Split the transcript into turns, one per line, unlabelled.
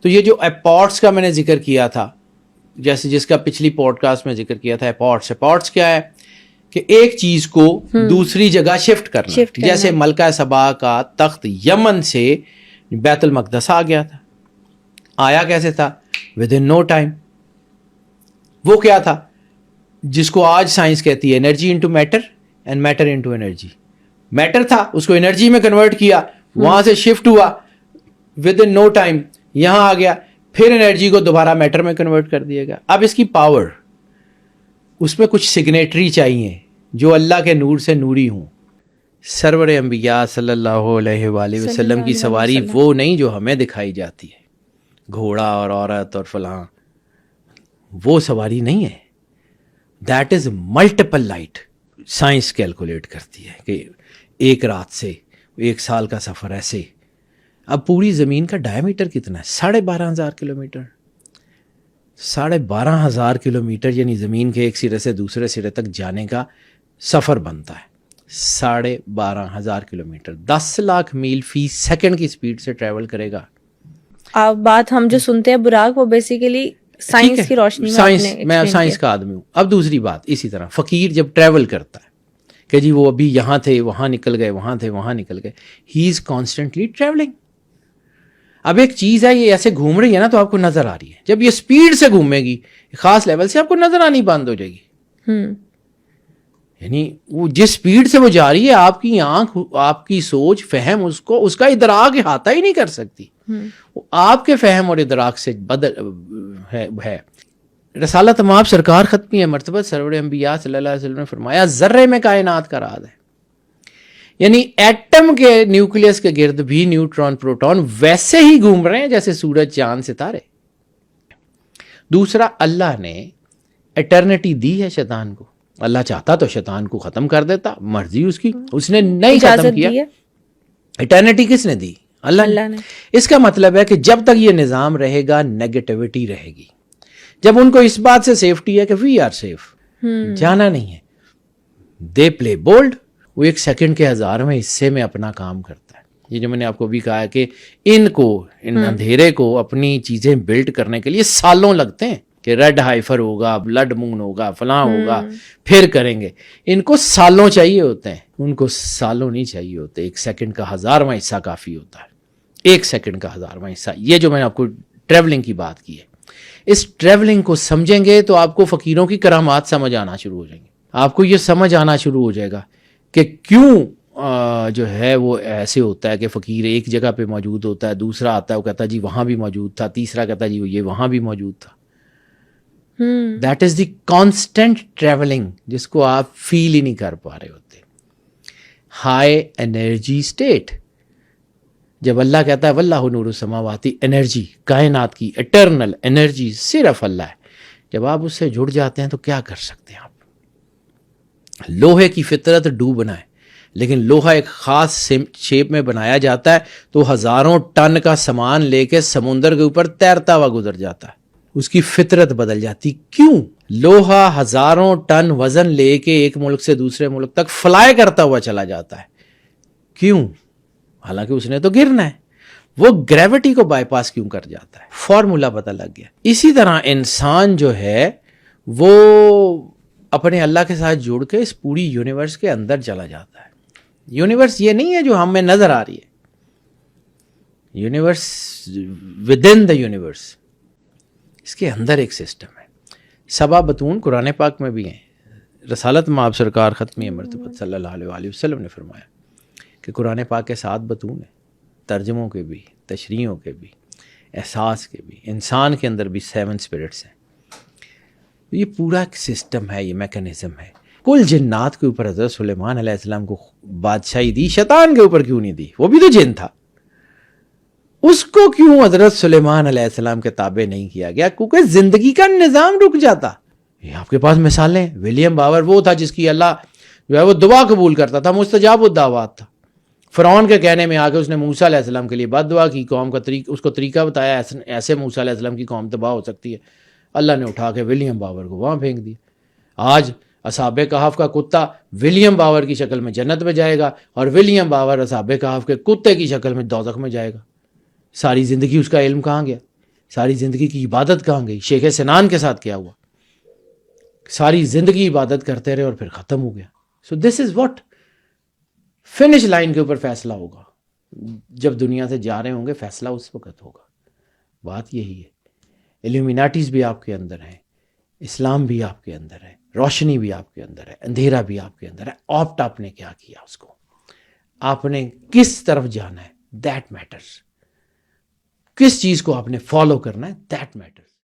تو یہ جو اپورٹس کا میں نے ذکر کیا تھا، جیسے جس کا پچھلی پوڈ کاسٹ میں ذکر کیا تھا، اپورٹس کیا ہے کہ ایک چیز کو دوسری جگہ شفٹ کرنا. جیسے ملکہ سبا کا تخت یمن سے بیت المقدس آ گیا تھا. آیا کیسے تھا؟ Within no time. وہ کیا تھا جس کو آج سائنس کہتی ہے energy into matter and matter into energy. Matter تھا، اس کو انرجی میں کنورٹ کیا، وہاں سے شفٹ ہوا، ود ان نو ٹائم یہاں آ گیا، پھر انرجی کو دوبارہ میٹر میں کنورٹ کر دیا گیا. اب اس کی پاور، اس میں کچھ سگنیٹری چاہیے جو اللہ کے نور سے نوری ہوں. سرور انبیاء صلی اللہ علیہ وآلہ وسلم کی سواری وہ نہیں جو ہمیں دکھائی جاتی ہے، گھوڑا اور عورت اور فلاں، وہ سواری نہیں ہے. That is multiple light. Science calculate کرتی ہے کہ ایک رات سے 1 سال کا سفر ایسے. اب پوری زمین کا ڈائیمیٹر کتنا ہے؟ 12,500 کلومیٹر. 12,500 کلومیٹر یعنی زمین کے ایک سرے سے دوسرے سرے تک جانے کا سفر بنتا ہے. 12,500 کلومیٹر 10 لاکھ میل فی سیکنڈ کی سپیڈ سے ٹریول کرے گا.
اب بات ہم جو سنتے ہیں براق، وہ بیسیکلی سائنس کی روشنی
میں سائنس کا آدمی ہوں. اب دوسری بات، اسی طرح فقیر جب ٹریول کرتا ہے کہ جی وہ ابھی یہاں تھے وہاں نکل گئے، وہاں تھے وہاں نکل گئے، ہی از کانسٹنٹلی ٹریولنگ. اب ایک چیز ہے یہ ایسے گھوم رہی ہے نا تو آپ کو نظر آ رہی ہے. جب یہ سپیڈ سے گھومے گی خاص لیول سے، آپ کو نظر آنی بند ہو جائے گی. یعنی وہ جس سپیڈ سے وہ جا رہی ہے، آپ کی آنکھ، آپ کی سوچ، فہم اس کا ادراک احاطہ ہی نہیں کر سکتی. وہ آپ کے فہم اور ادراک سے بدل ہے. رسالت مآب سرکار ختمی ہے مرتبہ سرور انبیاء صلی اللہ علیہ وسلم نے فرمایا ذرے میں کائنات کا راز ہے. یعنی ایٹم کے نیوکلیس کے گرد بھی نیوٹران پروٹون ویسے ہی گھوم رہے ہیں جیسے سورج چاند ستارے. دوسرا، اللہ نے ایٹرنٹی دی ہے شیطان کو. اللہ چاہتا تو شیطان کو ختم کر دیتا، مرضی اس کی، اس نے نہیں ختم کیا. ایٹرنٹی کس نے دی؟ اللہ نے. اس کا مطلب ہے کہ جب تک یہ نظام رہے گا نیگیٹیوٹی رہے گی. جب ان کو اس بات سے سیفٹی ہے کہ وی آر سیف، جانا نہیں ہے، دے پلے بولڈ. وہ 1 سیکنڈ کے 1000ویں حصے میں اپنا کام کرتا ہے. یہ جو میں نے آپ کو بھی کہا ہے کہ ان اندھیرے کو اپنی چیزیں بلڈ کرنے کے لیے سالوں لگتے ہیں کہ ریڈ ہائفر ہوگا، بلڈ مون ہوگا، فلاں ہوگا، پھر کریں گے. ان کو سالوں چاہیے ہوتے ہیں، ان کو سالوں نہیں چاہیے ہوتے. 1 سیکنڈ کا 1000واں حصہ کافی ہوتا ہے. 1 سیکنڈ کا 1000واں حصہ. یہ جو میں نے آپ کو ٹریولنگ کی بات کی ہے، اس ٹریولنگ کو سمجھیں گے تو آپ کو فقیروں کی کرامات سمجھ آنا شروع ہو جائیں گے. آپ کو یہ سمجھ آنا شروع ہو جائے گا کہ کیوں جو ہے وہ ایسے ہوتا ہے کہ فقیر ایک جگہ پہ موجود ہوتا ہے، دوسرا آتا ہے وہ کہتا ہے جی وہاں بھی موجود تھا، تیسرا کہتا ہے جی یہ وہاں بھی موجود تھا. That is the constant travelling جس کو آپ فیل ہی نہیں کر پا رہے ہوتے. High energy state. جب اللہ کہتا ہے واللہ نور السماوات، انرجی کائنات کی اٹرنل انرجی صرف اللہ ہے. جب آپ اس سے جڑ جاتے ہیں تو کیا کر سکتے ہیں آپ؟ لوہے کی فطرت ڈوبنا ہے، لیکن لوہا ایک خاص شیپ میں بنایا جاتا ہے تو 1000 ٹن کا سامان لے کے سمندر کے اوپر تیرتا ہوا گزر جاتا ہے. اس کی فطرت بدل جاتی. کیوں؟ لوہا 1000 ٹن وزن لے کے ایک ملک سے دوسرے ملک تک فلائی کرتا ہوا چلا جاتا ہے. کیوں؟ حالانکہ اس نے تو گرنا ہے. وہ گریوٹی کو بائی پاس کیوں کر جاتا ہے؟ فارمولا پتہ لگ گیا. اسی طرح انسان جو ہے وہ اپنے اللہ کے ساتھ جڑ کے اس پوری یونیورس کے اندر چلا جاتا ہے. یونیورس یہ نہیں ہے جو ہمیں نظر آ رہی ہے، universe with in the universe, اس کے اندر ایک سسٹم ہے. 7 بطون قرآن پاک میں بھی ہیں. رسالت مآب سرکار ختمی مرتبہ صلی اللہ علیہ وآلہ وسلم نے فرمایا کہ قرآن پاک کے 7 بطون ہیں، ترجموں کے بھی، تشریحوں کے بھی، احساس کے بھی. انسان کے اندر بھی 7 اسپرٹس ہیں. یہ پورا ایک سسٹم ہے، یہ میکنزم ہے. کل جنات کے اوپر حضرت سلیمان علیہ السلام کو بادشاہی دی، شیطان کے اوپر کیوں نہیں دی؟ وہ بھی تو جن تھا. اس کو کیوں حضرت سلیمان علیہ السلام کے تابع نہیں کیا گیا؟ کیونکہ زندگی کا نظام رک جاتا. یہ آپ کے پاس مثالیں. ولیم باور وہ تھا جس کی اللہ جو ہے وہ دعا قبول کرتا تھا، مستجاب الدعوات تھا. فرعون کے کہنے میں آ کے اس نے موسیٰ علیہ السلام کے لیے بد دعا کی، قوم کا اس کو طریقہ بتایا ایسے موسیٰ علیہ السلام کی قوم تباہ ہو سکتی ہے. اللہ نے اٹھا کے ولیم باور کو وہاں پھینک دیا. آج اصحاب کہف کا کتا ولیم باور کی شکل میں جنت میں جائے گا اور ولیم باور اصحاب کہف کے کتے کی شکل میں دوزخ میں جائے گا. ساری زندگی اس کا علم کہاں گیا؟ ساری زندگی کی عبادت کہاں گئی؟ شیخ سنان کے ساتھ کیا ہوا؟ ساری زندگی عبادت کرتے رہے اور پھر ختم ہو گیا. سو دس از واٹ فنش لائن کے اوپر فیصلہ ہوگا. جب دنیا سے جا رہے ہوں گے فیصلہ اس وقت ہوگا. بات یہی ہے. ایلومیناٹیز بھی آپ کے اندر ہیں، اسلام بھی آپ کے اندر ہے، روشنی بھی آپ کے اندر ہے، اندھیرا بھی آپ کے اندر ہے. آپٹ آپ نے کیا کیا، اس کو آپ نے کس طرف جانا ہے، دیٹ میٹرز. کس چیز کو آپ نے فالو کرنا ہے، دیٹ میٹرز.